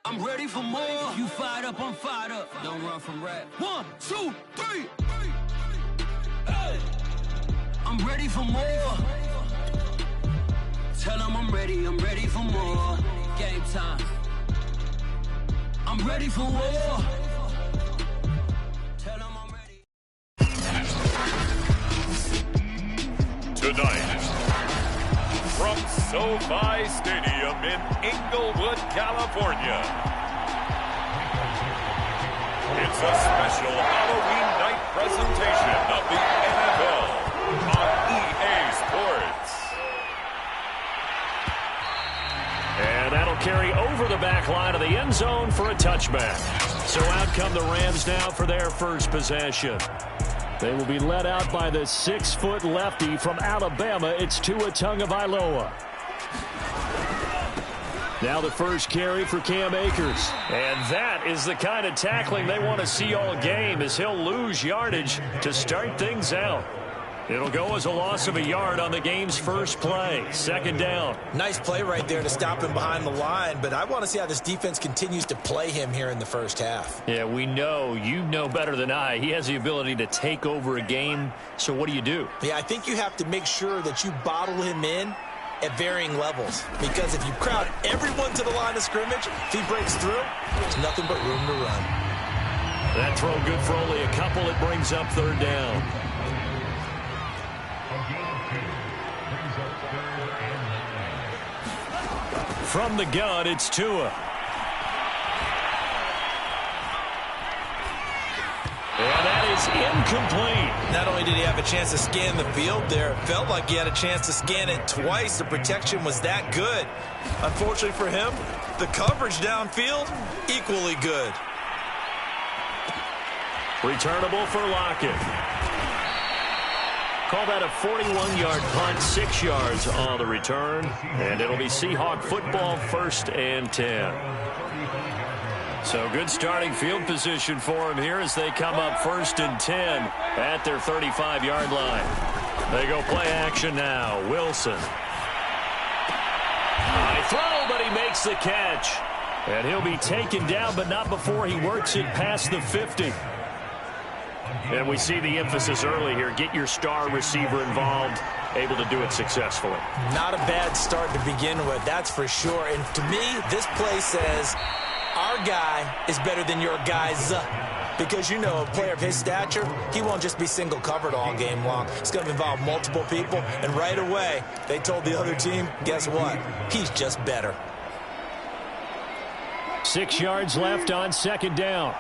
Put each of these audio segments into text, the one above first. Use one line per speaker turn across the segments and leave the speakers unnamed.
I'm ready for more. You fired up, I'm fired up. Don't run from rap. 1, 2, 3. Hey. I'm ready for more. Tell them I'm ready for more. Game time. I'm ready for war. Tell them I'm ready.
Tonight, from SoFi Stadium in Inglewood, California, it's a special Halloween night presentation of the NFL on EA Sports.
And that'll carry over the back line of the end zone for a touchback. So out come the Rams now for their first possession. They will be led out by the 6-foot lefty from Alabama. It's Tua Tagovailoa. Now the first carry for Cam Akers. And that is the kind of tackling they want to see all game, as he'll lose yardage to start things out. It'll go as a loss of a yard on the game's first play. Second down.
Nice play right there to stop him behind the line, but I want to see how this defense continues to play him here in the first half.
Yeah, we know. You know better than I. He has the ability to take over a game, so what do?
Yeah, I think you have to make sure that you bottle him in at varying levels, because if you crowd everyone to the line of scrimmage, if he breaks through, there's nothing but room to run.
That throw good for only a couple. It brings up third down. From the gun, it's Tua. And that is incomplete.
Not only did he have a chance to scan the field there, it felt like he had a chance to scan it twice. The protection was that good. Unfortunately for him, the coverage downfield, equally good.
Returnable for Lockett. Call that a 41-yard punt, 6 yards on the return. And it'll be Seahawk football, 1st and 10. So good starting field position for them here as they come up 1st and 10 at their 35-yard line. They go play action now. Wilson. High throw, but he makes the catch. And he'll be taken down, but not before he works it past the 50. And we see the emphasis early here. Get your star receiver involved, able to do it successfully.
Not a bad start to begin with, that's for sure. And to me, this play says our guy is better than your guys. Because, you know, a player of his stature, he won't just be single covered all game long. It's going to involve multiple people. And right away, they told the other team, guess what? He's just better.
6 yards left on second down.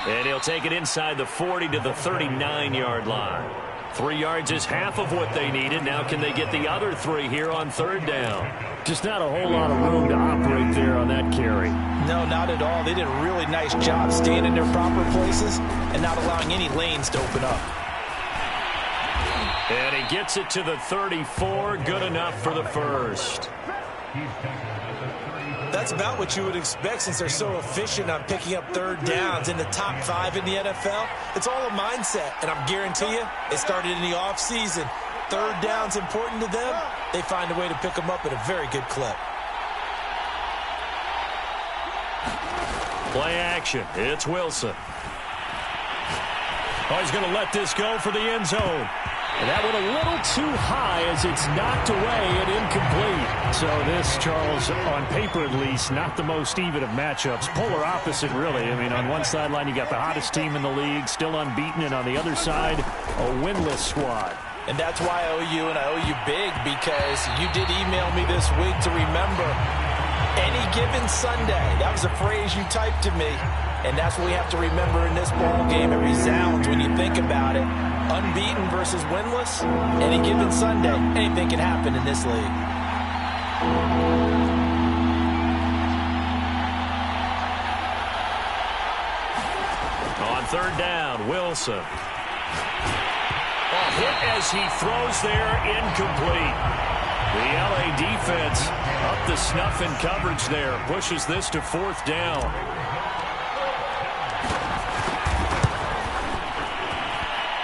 And he'll take it inside the 40 to the 39-yard line. 3 yards is half of what they needed. Now can they get the other 3 here on third down? Just not a whole lot of room to operate there on that carry.
No, not at all. They did a really nice job staying in their proper places and not allowing any lanes to open up.
And he gets it to the 34. Good enough for the first.
That's about what you would expect since they're so efficient on picking up third downs in the top 5 in the NFL. It's all a mindset, and I guarantee you it started in the offseason. Third down's important to them. They find a way to pick them up at a very good clip.
Play action. It's Wilson. Oh, he's going to let this go for the end zone. And that went a little too high as it's knocked away and incomplete. So this, Charles, on paper at least, not the most even of matchups. Polar opposite, really. I mean, on one sideline, you got the hottest team in the league, still unbeaten, and on the other side, a winless squad.
And that's why I owe you, and I owe you big, because you did email me this week to remember any given Sunday. That was a phrase you typed to me. And that's what we have to remember in this ball game. It resounds when you think about it. Unbeaten versus winless. Any given Sunday, anything can happen in this league.
On third down, Wilson. A hit as he throws there, incomplete. The LA defense up the snuff in coverage there. Pushes this to fourth down.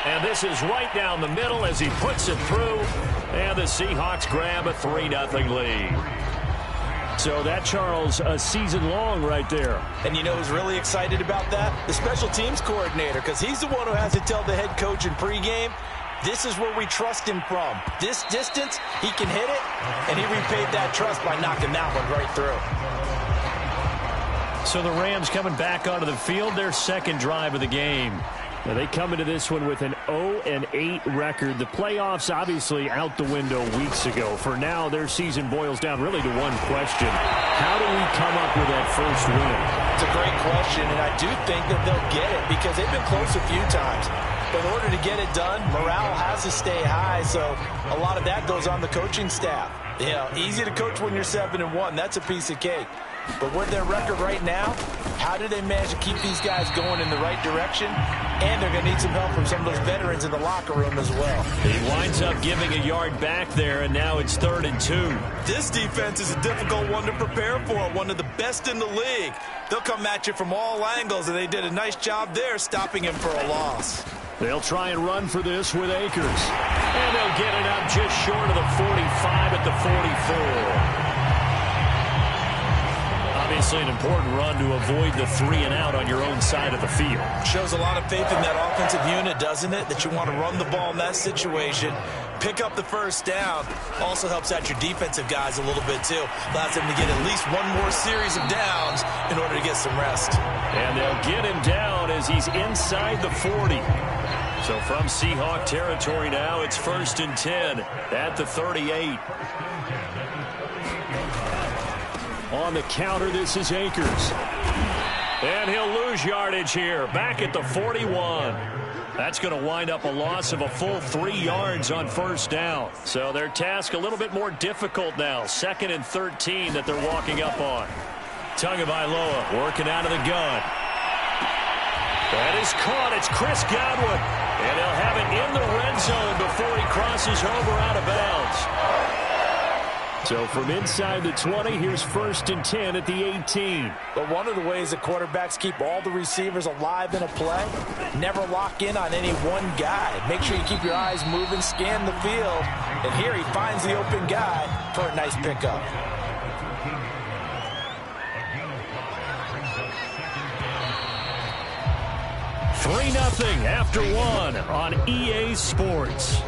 And And this is right down the middle as he puts it through. And the Seahawks grab a 3-0 lead. So that, Charles, a season long right there.
And you know who's really excited about that? The special teams coordinator, because he's the one who has to tell the head coach in pregame, this is where we trust him from. This distance, he can hit it, and he repaid that trust by knocking that one right through.
So the Rams coming back onto the field, their second drive of the game. Now they come into this one with an 0-8 record. The playoffs obviously out the window weeks ago. For now, their season boils down really to one question. How do we come up with that first win?
It's a great question, and I do think that they'll get it because they've been close a few times. But in order to get it done, morale has to stay high, so a lot of that goes on the coaching staff. You know, easy to coach when you're 7-1. That's a piece of cake. But with their record right now, how do they manage to keep these guys going in the right direction? And they're going to need some help from some of those veterans in the locker room as well.
He winds up giving a yard back there, and now it's 3rd and 2.
This defense is a difficult one to prepare for, one of the best in the league. They'll come at you from all angles, and they did a nice job there stopping him for a loss.
They'll try and run for this with Akers. And they'll get it up just short of the 45 at the 44. Obviously an important run to avoid the 3-and-out on your own side of the field.
Shows a lot of faith in that offensive unit, doesn't it? That you want to run the ball in that situation. Pick up the first down. Also helps out your defensive guys a little bit, too. Allows them to get at least one more series of downs in order to get some rest.
And they'll get him down as he's inside the 40. So from Seahawk territory now, it's 1st and 10 at the 38. On the counter, this is Akers. And he'll lose yardage here, back at the 41. That's going to wind up a loss of a full 3 yards on first down. So their task a little bit more difficult now. 2nd and 13 that they're walking up on. Tagovailoa working out of the gun. That is caught. It's Chris Godwin. And they'll have it in the red zone before he crosses over out of bounds. So from inside the 20, here's 1st and 10 at the 18.
But one of the ways that quarterbacks keep all the receivers alive in a play, never lock in on any one guy. Make sure you keep your eyes moving, scan the field. And here he finds the open guy for a nice pickup.
Three 3-0 after one on EA Sports.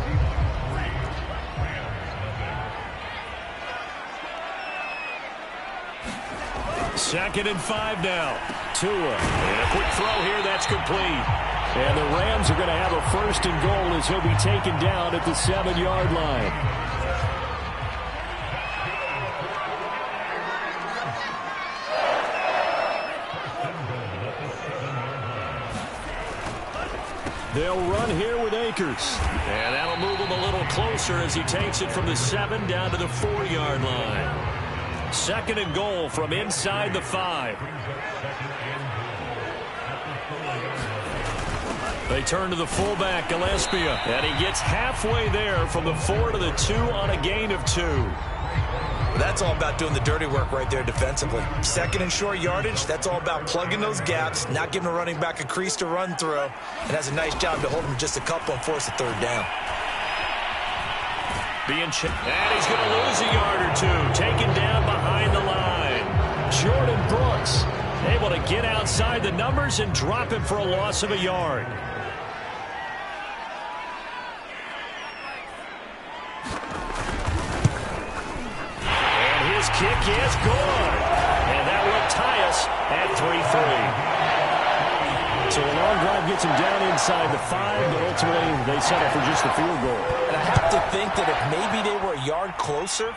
Second and 5 now. Tua. And a quick throw here. That's complete. And the Rams are going to have a 1st and goal as he'll be taken down at the 7-yard line. They'll run here with Akers. And that'll move him a little closer as he takes it from the 7 down to the 4-yard line. 2nd and goal from inside the 5. They turn to the fullback, Gillespie, and he gets halfway there from the 4 to the 2 on a gain of 2.
That's all about doing the dirty work right there defensively. 2nd and short yardage, that's all about plugging those gaps, not giving a running back a crease to run through, and has a nice job to hold him just a couple and force a 3rd down.
And he's going to lose a yard or 2. Taken down behind the line. Jordan Brooks able to get outside the numbers and drop him for a loss of a yard. And his kick is good. And that will tie us at 3-3. So a long drive gets him down inside the 5, but ultimately they settle for just the field goal.
And I have to think that if maybe they were a yard closer,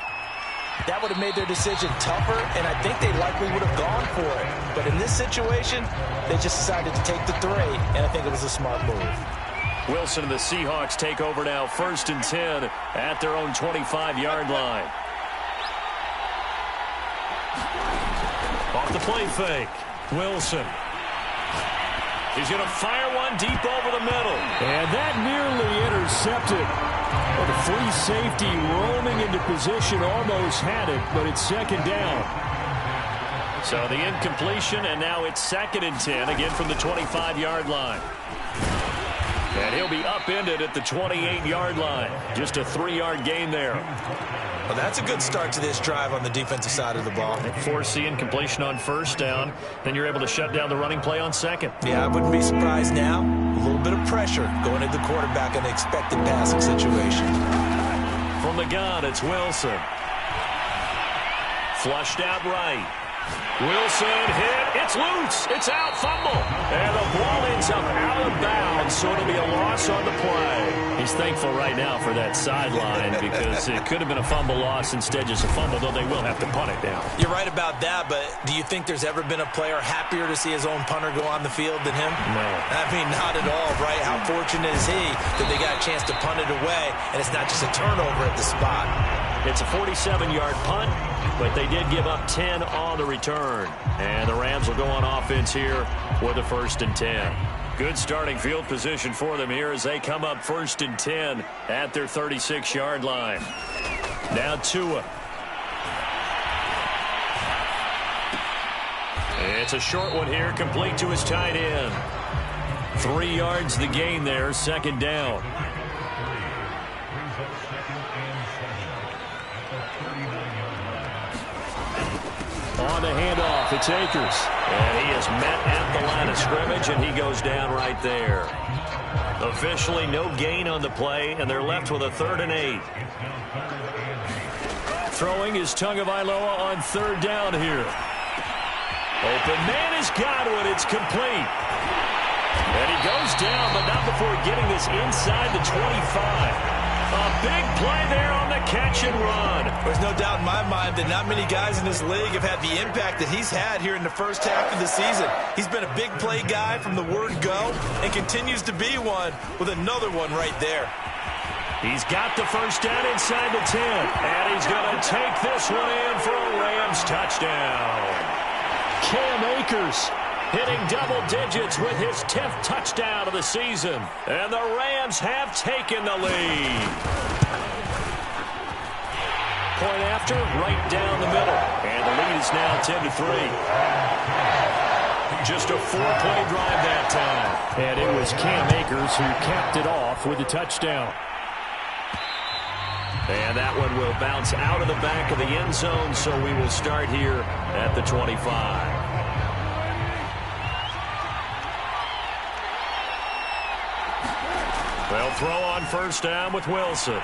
that would have made their decision tougher, and I think they likely would have gone for it. But in this situation, they just decided to take the 3, and I think it was a smart move.
Wilson and the Seahawks take over now, 1st and 10 at their own 25-yard line. Off the play fake, Wilson. He's going to fire one deep over the middle. And that nearly intercepted. Well, the free safety roaming into position almost had it, but it's 2nd down. So the incompletion, and now it's 2nd and 10, again from the 25-yard line. And he'll be upended at the 28-yard line. Just a 3-yard gain there.
Well, that's a good start to this drive on the defensive side of the ball.
They force the incompletion on first down. Then you're able to shut down the running play on second.
Yeah, I wouldn't be surprised now. A little bit of pressure going at the quarterback in an expected passing situation.
From the gun, it's Wilson. Flushed out right. Wilson hit. It's loose. It's out. Fumble. And the ball ends up out of bounds, so it'll be a loss on the play. He's thankful right now for that sideline because it could have been a fumble loss, instead just a fumble, though they will have to punt it down.
You're right about that, but do you think there's ever been a player happier to see his own punter go on the field than him?
No.
I mean, not at all, right? How fortunate is he that they got a chance to punt it away, and it's not just a turnover at the spot.
It's a 47-yard punt, but they did give up 10 on the return. And the Rams will go on offense here with a 1st and 10. Good starting field position for them here as they come up 1st and 10 at their 36-yard line. Now Tua. It's a short one here, complete to his tight end. 3 yards the gain there, 2nd down. On the handoff, it's Akers. And he is met at the line of scrimmage, and he goes down right there. Officially no gain on the play, and they're left with a 3rd and 8. Throwing is Tagovailoa on 3rd down here. Open man has got it. It's complete. And he goes down, but not before getting this inside the 25. A big play there on the catch and run.
There's no doubt in my mind that not many guys in this league have had the impact that he's had here in the first half of the season. He's been a big play guy from the word go and continues to be one with another one right there.
He's got the 1st down inside the 10. And he's going to take this one in for a Rams touchdown. Cam Akers hitting double digits with his 10th touchdown of the season. And the Rams have taken the lead. Point after, right down the middle. And the lead is now 10-3. Just a 4-play drive that time. And it was Cam Akers who capped it off with a touchdown. And that one will bounce out of the back of the end zone, so we will start here at the 25. They'll throw on 1st down with Wilson.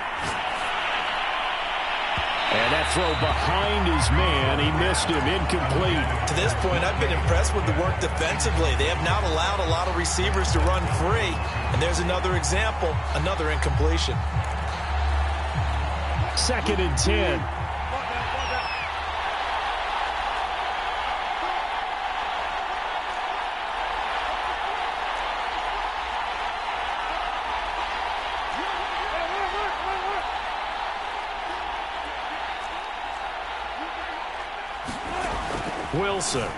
And that throw behind his man. He missed him, incomplete.
To this point, I've been impressed with the work defensively. They have not allowed a lot of receivers to run free. And there's another example, another incompletion.
2nd and 10. Wilson.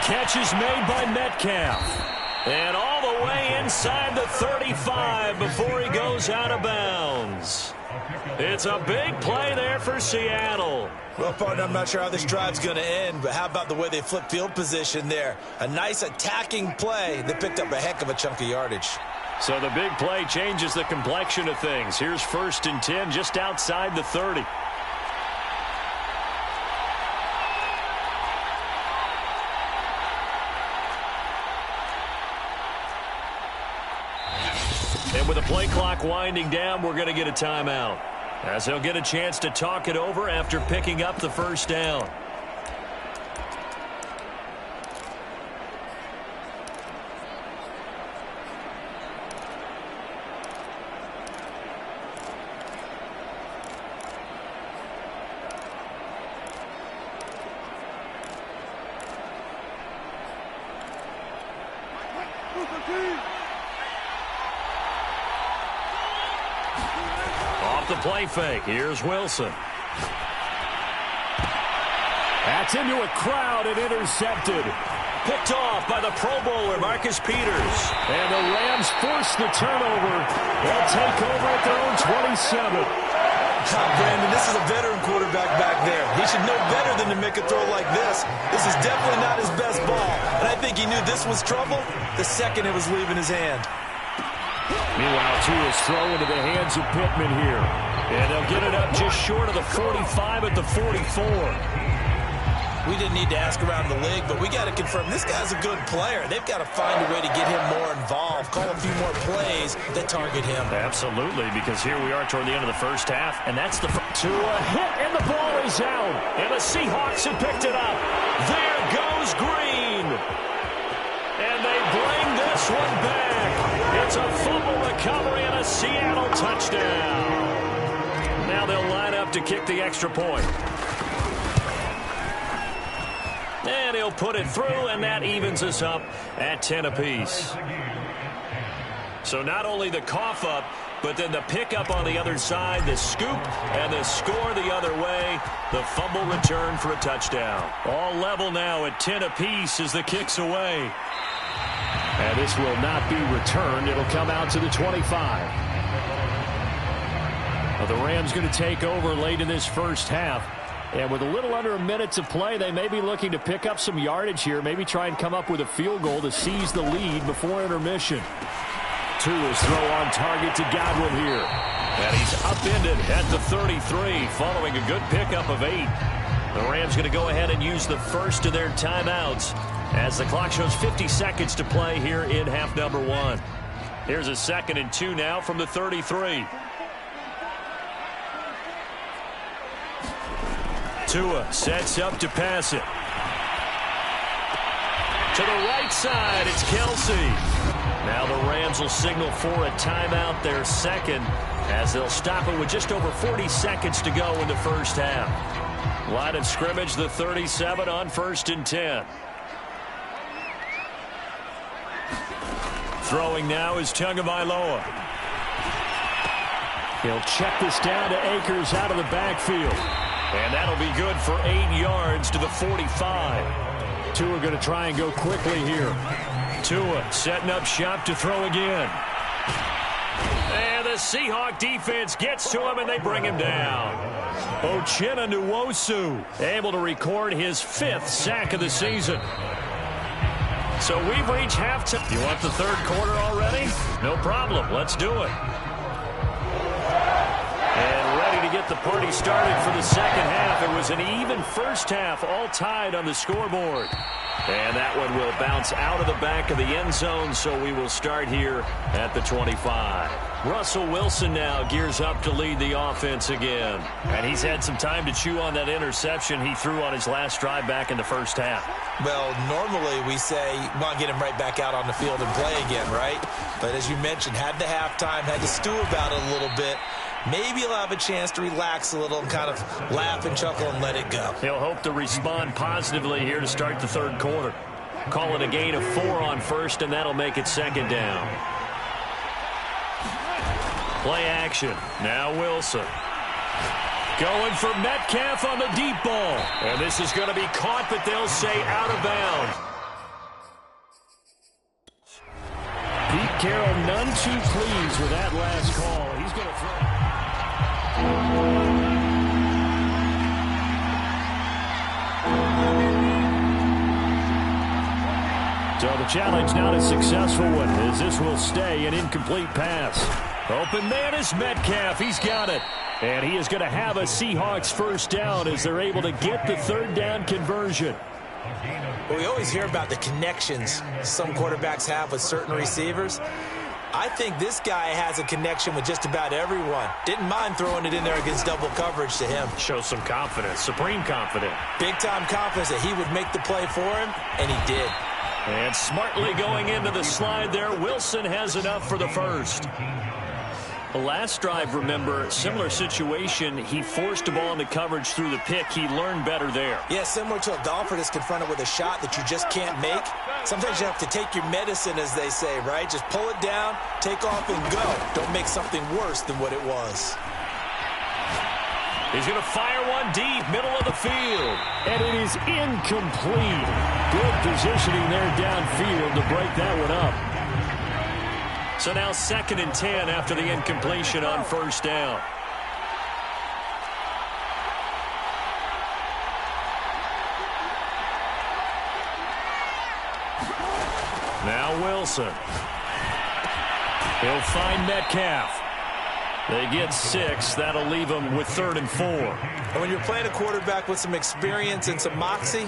Catch is made by Metcalf. And all the way inside the 35 before he goes out of bounds. It's a big play there for Seattle.
Well, partner, I'm not sure how this drive's going to end, but how about the way they flip field position there? A nice attacking play that picked up a heck of a chunk of yardage.
So the big play changes the complexion of things. Here's 1st and 10 just outside the 30. And with the play clock winding down, we're going to get a timeout, as they'll get a chance to talk it over after picking up the 1st down. Off the play fake. Here's Wilson. That's into a crowd and intercepted. Picked off by the Pro Bowler, Marcus Peters. And the Rams force the turnover. They'll take over at their own 27.
Brandon, this is a veteran quarterback back there. He should know better than to make a throw like this. This is definitely not his best ball, and I think think he knew this was trouble the second it was leaving his hand.
Meanwhile, Tua's throw into the hands of Pittman here. And they'll get it up just short of the 45 at the 44.
We didn't need to ask around the league, but we got to confirm this guy's a good player. They've got to find a way to get him more involved, call a few more plays that target him.
Absolutely, because here we are toward the end of the first half, and that's the Tua hit, and the ball is out. And the Seahawks have picked it up. There goes Green. And they bring this one back. It's a fumble recovery and a Seattle touchdown. Now they'll line up to kick the extra point. And he'll put it through, and that evens us up at 10 apiece. So not only the cough up, but then the pickup on the other side, the scoop, and the score the other way. The fumble return for a touchdown. All level now at 10 apiece as the kick's away. And this will not be returned. It'll come out to the 25. Well, the Rams going to take over late in this first half. And with a little under a minute to play, they may be looking to pick up some yardage here, maybe try and come up with a field goal to seize the lead before intermission. Tua's throw on target to Godwin here. And he's upended at the 33 following a good pickup of 8. The Rams going to go ahead and use the first of their timeouts as the clock shows 50 seconds to play here in half number 1. Here's a 2nd and 2 now from the 33. Tua sets up to pass it. To the right side, it's Kelsey. Now the Rams will signal for a timeout, their second, as they'll stop it with just over 40 seconds to go in the first half. Line of scrimmage, the 37 on 1st and 10. Throwing now is Tagovailoa. He'll check this down to Akers out of the backfield. And that'll be good for 8 yards to the 45. Tua going to try and go quickly here. Tua setting up shop to throw again. And the Seahawk defense gets to him, and they bring him down. Uchenna Nwosu able to record his 5th sack of the season. So we've reached halftime. You want the third quarter already? No problem. Let's do it. And ready to get the party started for the second half. It was an even first half, all tied on the scoreboard. And that one will bounce out of the back of the end zone, so we will start here at the 25. Russell Wilson now gears up to lead the offense again. And he's had some time to chew on that interception he threw on his last drive back in the first half.
Well, normally we say, well, get him right back out on the field and play again, right? But as you mentioned, had the halftime, had to stew about it a little bit. Maybe he'll have a chance to relax a little and kind of laugh and chuckle and let it go.
He'll hope to respond positively here to start the third quarter. Call it a gain of 4 on first, and that'll make it second down. Play action. Now Wilson. Going for Metcalf on the deep ball. And this is going to be caught, but they'll say out of bounds. Pete Carroll none too pleased with that last call. He's going to throw. So the challenge not a successful one, as this will stay an incomplete pass. Open man is Metcalf. He's got it. And he is going to have a Seahawks first down as they're able to get the third down conversion.
Well, we always hear about the connections some quarterbacks have with certain receivers. I think this guy has a connection with just about everyone. Didn't mind throwing it in there against double coverage to him.
Shows some confidence, supreme confidence.
Big-time confidence that he would make the play for him, and he did.
And smartly going into the slide there, Wilson has enough for the first. The last drive, remember, similar situation. He forced a ball into coverage through the pick. He learned better there.
Yeah, similar to a golfer that's confronted with a shot that you just can't make. Sometimes you have to take your medicine, as they say, right? Just pull it down, take off, and go. Don't make something worse than what it was.
He's going to fire one deep, middle of the field. And it is incomplete. Good positioning there downfield to break that one up. So now 2nd and 10 after the incompletion on first down. Now Wilson. He'll find Metcalf. They get 6. That'll leave them with 3rd and 4.
And when you're playing a quarterback with some experience and some moxie,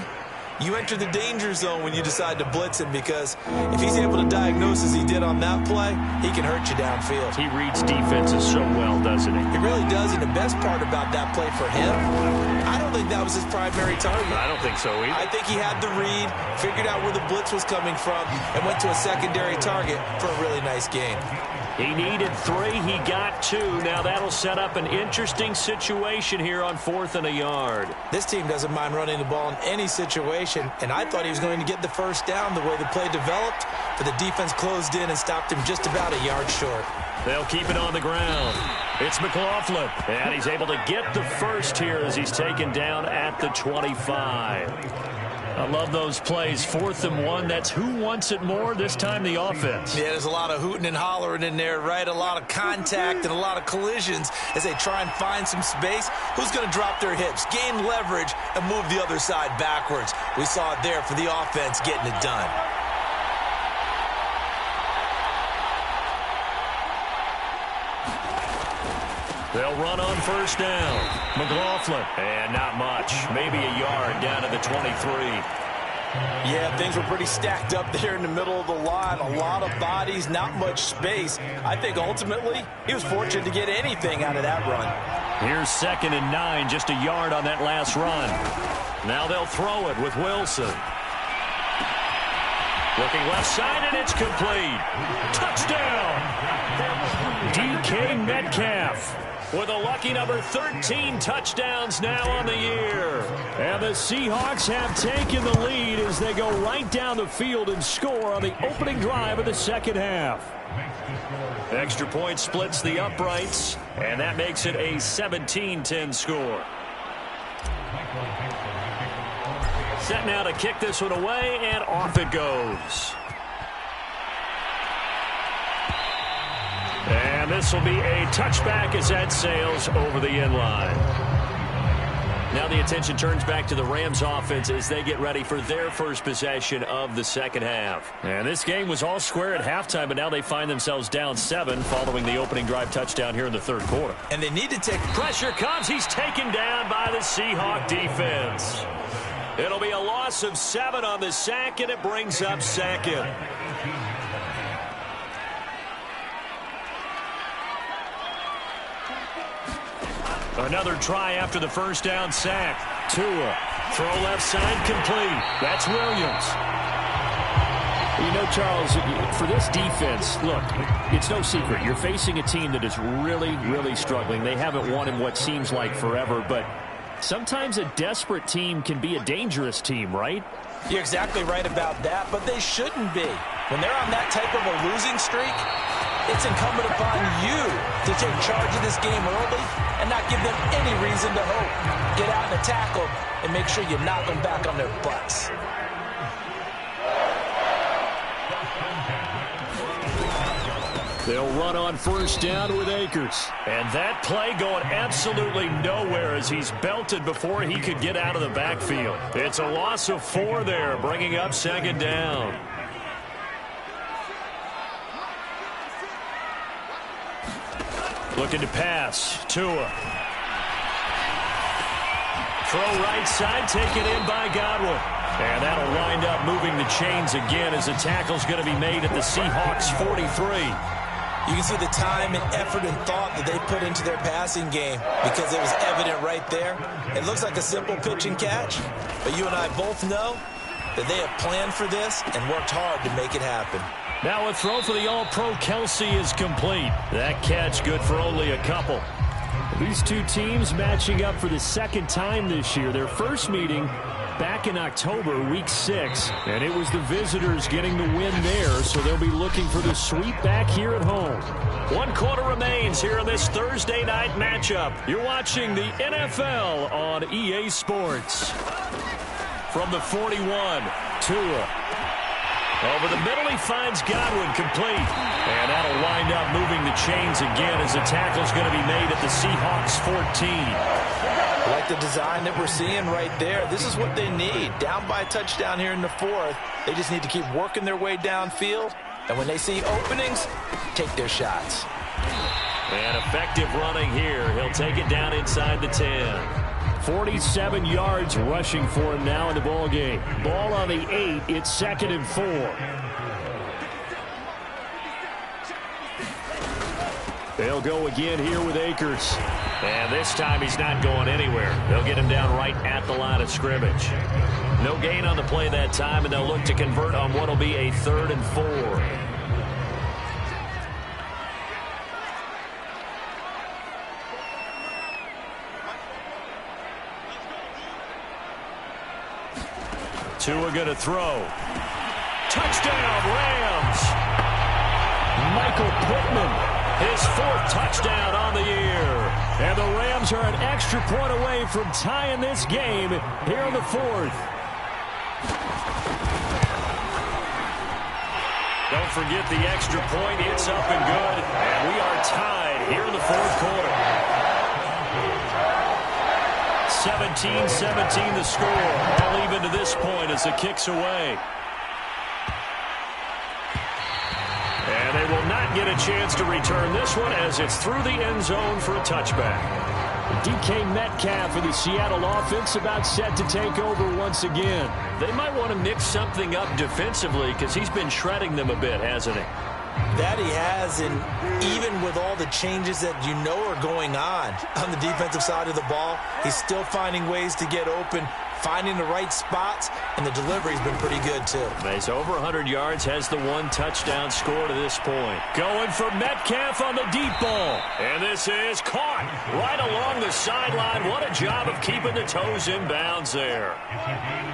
you enter the danger zone when you decide to blitz him, because if he's able to diagnose as he did on that play, he can hurt you downfield.
He reads defenses so well, doesn't he?
He really does, and the best part about that play for him, I don't think that was his primary target.
I don't think so either.
I think he had the read, figured out where the blitz was coming from, and went to a secondary target for a really nice gain.
He needed 3. He got 2. Now that'll set up an interesting situation here on 4th and a yard.
This team doesn't mind running the ball in any situation, and I thought he was going to get the first down the way the play developed, but the defense closed in and stopped him just about a yard short.
They'll keep it on the ground. It's McLaughlin, and he's able to get the first here as he's taken down at the 25. I love those plays. 4th and 1. That's who wants it more, this time the offense.
Yeah, there's a lot of hooting and hollering in there, right? A lot of contact and a lot of collisions as they try and find some space. Who's going to drop their hips, gain leverage, and move the other side backwards? We saw it there for the offense getting it done.
They'll run on 1st down. McLaughlin, and not much. Maybe a yard down to the 23.
Yeah, things were pretty stacked up there in the middle of the line. A lot of bodies, not much space. I think ultimately he was fortunate to get anything out of that run.
Here's 2nd and 9, just a yard on that last run. Now they'll throw it with Wilson. Looking left side, and it's complete. Touchdown! DK Metcalf with a lucky number 13 touchdowns now on the year. And the Seahawks have taken the lead as they go right down the field and score on the opening drive of the second half. Extra point splits the uprights, and that makes it a 17-10 score. Set now to kick this one away, and off it goes. And this will be a touchback as that sails over the end line. Now the attention turns back to the Rams offense as they get ready for their first possession of the second half. And this game was all square at halftime, but now they find themselves down 7 following the opening drive touchdown here in the 3rd quarter.
And they need to take
pressure comes. He's taken down by the Seahawk defense. It'll be a loss of 7 on the sack, and it brings up 2nd. Another try after the first down sack. Tua, throw left side, complete. That's Williams. You know, Charles, for this defense, look, it's no secret. You're facing a team that is really, really struggling. They haven't won in what seems like forever, but sometimes a desperate team can be a dangerous team, right?
You're exactly right about that, but they shouldn't be. When they're on that type of a losing streak, it's incumbent upon you to take charge of this game early and not give them any reason to hope. Get out and tackle and make sure you knock them back on their butts.
They'll run on 1st down with Akers. And that play going absolutely nowhere as he's belted before he could get out of the backfield. It's a loss of 4 there, bringing up 2nd down. Looking to pass. Tua. Throw right side, taken in by Godwin. And that'll wind up moving the chains again as the tackle's going to be made at the Seahawks 43.
You can see the time and effort and thought that they put into their passing game because it was evident right there. It looks like a simple pitch and catch, but you and I both know that they have planned for this and worked hard to make it happen.
Now a throw for the All-Pro Kelsey is complete. That catch good for only a couple. These two teams matching up for the 2nd time this year. Their first meeting back in October, week 6, and it was the visitors getting the win there, so they'll be looking for the sweep back here at home. 1 quarter remains here in this Thursday night matchup. You're watching the NFL on EA Sports. From the 41, Tua. Over the middle, he finds Godwin, complete. And that'll wind up moving the chains again as the tackle's going to be made at the Seahawks 14.
I like the design that we're seeing right there. This is what they need. Down by a touchdown here in the fourth. They just need to keep working their way downfield. And when they see openings, take their shots.
And effective running here. He'll take it down inside the 10. 47 yards rushing for him now in the ball game. Ball on the 8. It's 2nd and 4. They'll go again here with Akers. And this time he's not going anywhere. They'll get him down right at the line of scrimmage. No gain on the play that time, and they'll look to convert on what will be a 3rd and 4. Tua going to throw. Touchdown, Rams. Michael Pittman. His 4th touchdown on the year. And the Rams are an extra point away from tying this game here in the 4th. Don't forget the extra point. It's up and good. And we are tied here in the 4th quarter. 17-17 the score. All even to this point as the kick's away. And they will not get a chance to return this one as it's through the end zone for a touchback. DK Metcalf of the Seattle offense about set to take over once again. They might want to mix something up defensively because he's been shredding them a bit, hasn't he?
That he has, and even with all the changes that you know are going on the defensive side of the ball, he's still finding ways to get open, finding the right spots, and the delivery's been pretty good too.
He's over 100 yards, has the 1 touchdown score to this point. Going for Metcalf on the deep ball. And this is caught right along the sideline. What a job of keeping the toes in bounds there.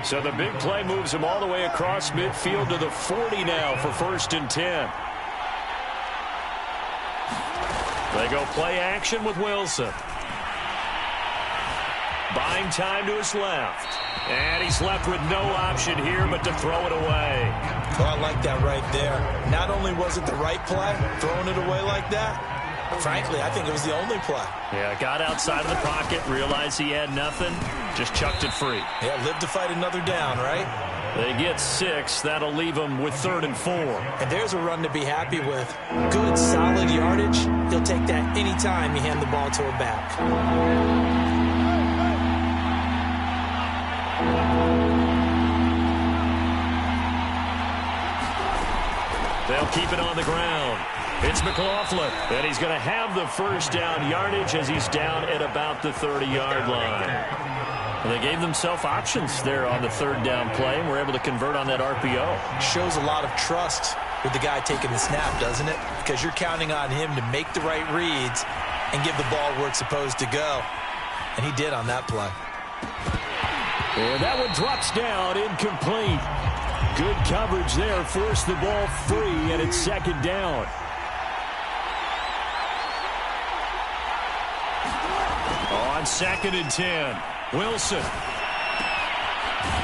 So the big play moves him all the way across midfield to the 40 now for 1st and 10. They go play action with Wilson. Buying time to his left. And he's left with no option here but to throw it away.
Oh, I like that right there. Not only was it the right play, throwing it away like that, but frankly, I think it was the only play.
Yeah, got outside of the pocket, realized he had nothing, just chucked it free.
Yeah, live to fight another down, right?
They get 6. That'll leave them with 3rd and 4.
And there's a run to be happy with. Good, solid yardage. He'll take that anytime you hand the ball to a back.
They'll keep it on the ground. It's McLaughlin. And he's going to have the 1st down yardage as he's down at about the 30-yard line. And they gave themselves options there on the 3rd down play and were able to convert on that RPO.
Shows a lot of trust with the guy taking the snap, doesn't it? Because you're counting on him to make the right reads and give the ball where it's supposed to go. And he did on that play.
And that one drops down, incomplete. Good coverage there, forced the ball free, and it's 2nd down. On 2nd and 10, Wilson.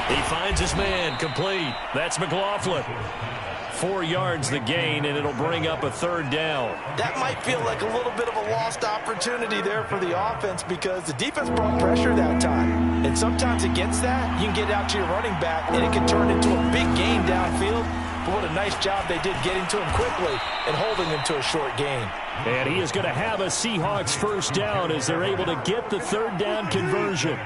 He finds his man, complete. That's McLaughlin. 4 yards the gain, and it'll bring up a 3rd down.
That might feel like a little bit of a lost opportunity there for the offense because the defense brought pressure that time. And sometimes against that, you can get out to your running back, and it can turn into a big gain downfield. But what a nice job they did getting to him quickly and holding him to a short gain.
And he is going to have a Seahawks 1st down as they're able to get the 3rd down conversion.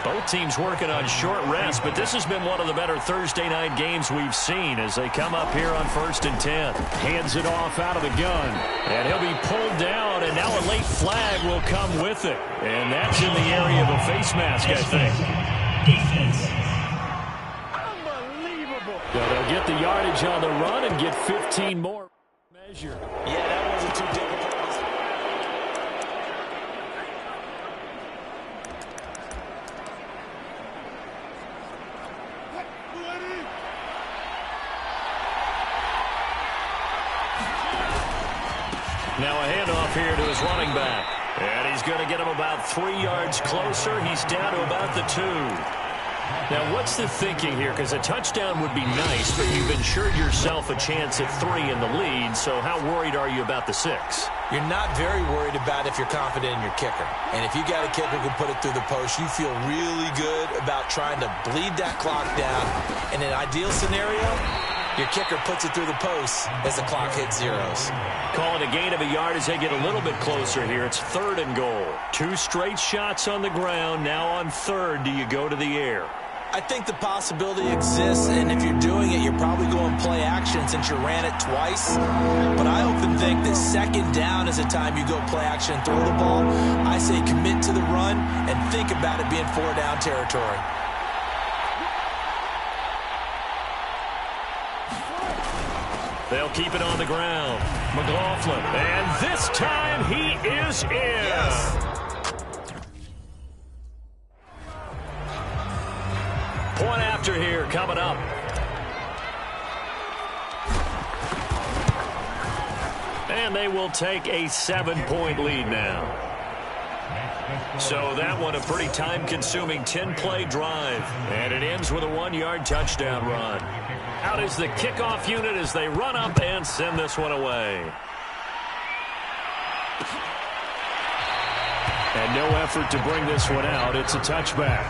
Both teams working on short rest, but this has been one of the better Thursday night games we've seen as they come up here on 1st and 10. Hands it off out of the gun. And he'll be pulled down, and now a late flag will come with it. And that's in the area of a face mask, I think. Unbelievable. So they'll get the yardage on the run and get 15 more measure.
Yeah, that wasn't too difficult.
Now a handoff here to his running back. And he's going to get him about 3 yards closer. He's down to about the 2. Now, what's the thinking here? Because a touchdown would be nice, but you've ensured yourself a chance at 3 in the lead, so how worried are you about the 6?
You're not very worried about if you're confident in your kicker. And if you got a kicker who can put it through the post, you feel really good about trying to bleed that clock down. In an ideal scenario, your kicker puts it through the post as the clock hits zeros.
Call it a gain of a yard as they get a little bit closer here. It's 3rd and goal. 2 straight shots on the ground. Now on 3rd, do you go to the air?
I think the possibility exists, and if you're doing it, you're probably going play action since you ran it twice. But I often think that 2nd down is a time you go play action and throw the ball. I say commit to the run and think about it being 4-down territory.
They'll keep it on the ground. McLaughlin, and this time he is in.
Yes.
Point after here coming up. And they will take a 7-point lead now. So that one a pretty time-consuming 10-play drive. And it ends with a 1-yard touchdown run. Out is the kickoff unit as they run up and send this one away. And no effort to bring this one out. It's a touchback.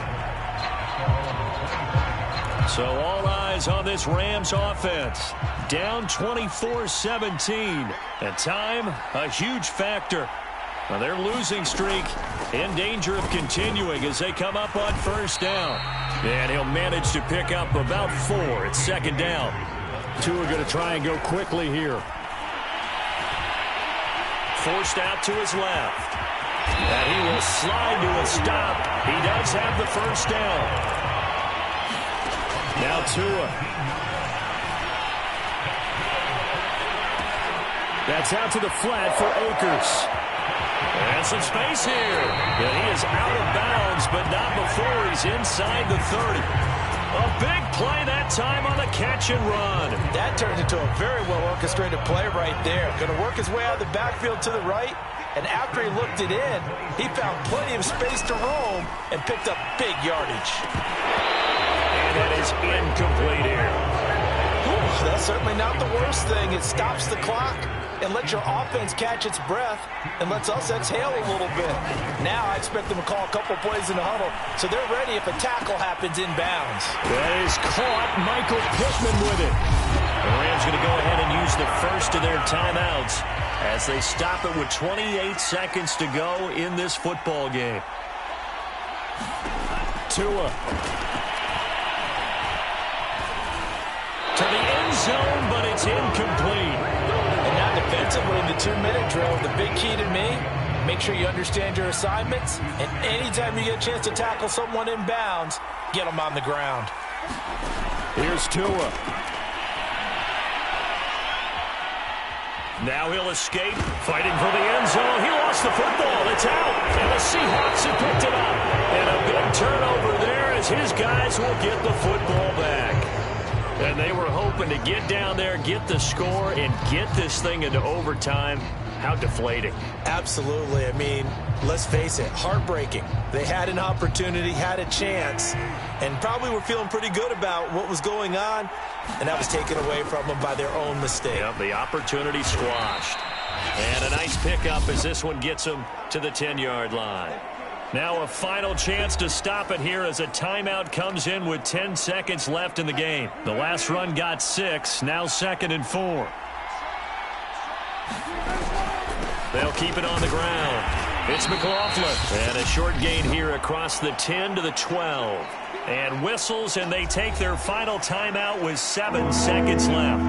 So all eyes on this Rams offense. Down 24-17. And time, a huge factor. Now their losing streak in danger of continuing as they come up on 1st down. And he'll manage to pick up about 4. It's 2nd down. Tua going to try and go quickly here. Forced out to his left. And he will slide to a stop. He does have the 1st down. Now Tua. That's out to the flat for Akers. And some space here. And he is out of bounds, but not before he's inside the 30. A big play that time on the catch and run.
That turned into a very well-orchestrated play right there. Going to work his way out of the backfield to the right. And after he looked it in, he found plenty of space to roam and picked up big yardage.
And that is incomplete here.
That's certainly not the worst thing. It stops the clock and lets your offense catch its breath and lets us exhale a little bit. Now I expect them to call a couple plays in the huddle so they're ready if a tackle happens inbounds.
That is caught. Michael Pittman with it. The Rams going to go ahead and use the first of their timeouts as they stop it with 28 seconds to go in this football game. Tua. To the end zone, but it's incomplete.
And now defensively in the 2-minute drill, the big key to me, make sure you understand your assignments, and anytime you get a chance to tackle someone inbounds, get them on the ground.
Here's Tua. Now he'll escape, fighting for the end zone. He lost the football. It's out. And the Seahawks have picked it up. And a big turnover there as his guys will get the football back. And they were hoping to get down there, get the score, and get this thing into overtime. How deflating.
Absolutely. I mean, let's face it, heartbreaking. They had an opportunity, had a chance, and probably were feeling pretty good about what was going on, and that was taken away from them by their own mistake.
Yep, the opportunity squashed. And a nice pickup as this one gets them to the 10-yard line. Now a final chance to stop it here as a timeout comes in with 10 seconds left in the game. The last run got 6, now 2nd and 4. They'll keep it on the ground. It's McLaughlin. And a short gain here across the 10 to the 12. And whistles, and they take their final timeout with 7 seconds left.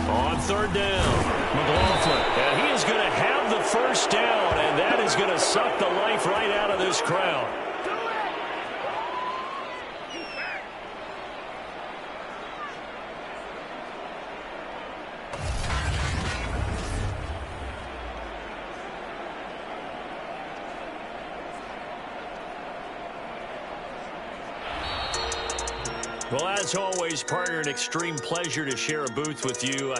On 3rd down, McLaughlin. And he is going to have the 1st down, and that is going to suck the life right out of this crowd. Well, as always, partner, an extreme pleasure to share a booth with you.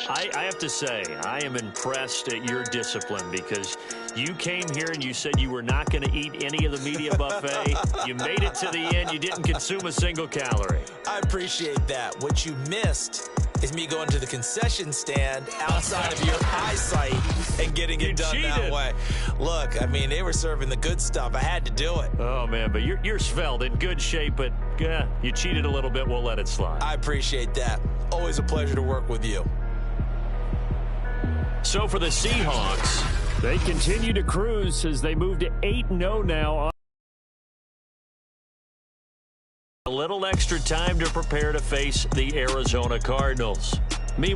I have to say, I am impressed at your discipline because You came here and you said you were not going to eat any of the media buffet. You made it to the end. You didn't consume a single calorie.
I appreciate that. What you missed is me going to the concession stand outside of your eyesight and getting it done that way. Look, I mean, they were serving the good stuff. I had to do it.
Oh, man, but you're svelte, in good shape, but you cheated a little bit. We'll let it slide.
I appreciate that. Always a pleasure to work with you.
So for the Seahawks,
they continue to cruise as they move to 8-0 now.
A little extra time to prepare to face the Arizona Cardinals.